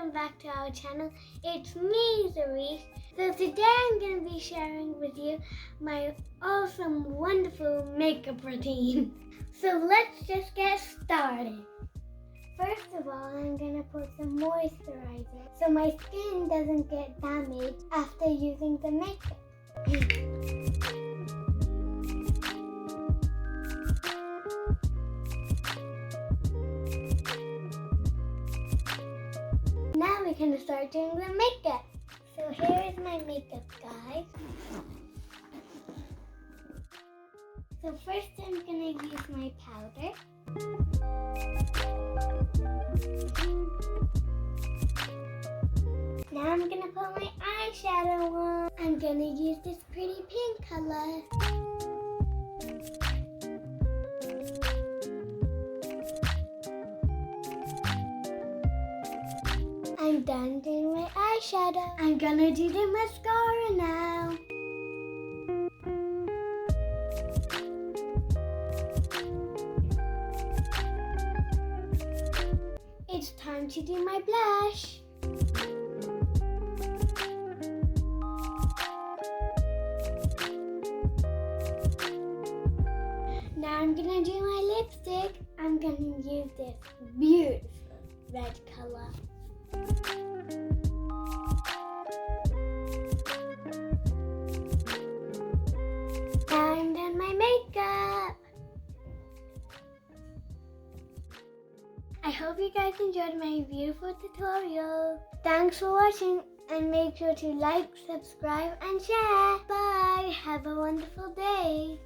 welcome back to our channel. It's me, Zareesh. So today I'm going to be sharing with you my awesome, wonderful makeup routine. So let's just get started. First of all, I'm going to put some moisturizer so my skin doesn't get damaged after using the makeup. Now we're going to start doing the makeup. So here is my makeup, guys. So first I'm going to use my powder. Now I'm going to put my eyeshadow on. I'm going to use this pretty pink color. I'm done doing my eyeshadow. I'm gonna do the mascara now. It's time to do my blush. Now I'm gonna do my lipstick. I'm gonna use this beautiful red color. Now I'm done my makeup. I hope you guys enjoyed my beautiful tutorial. Thanks for watching and make sure to like, subscribe and share. Bye. Have a wonderful day.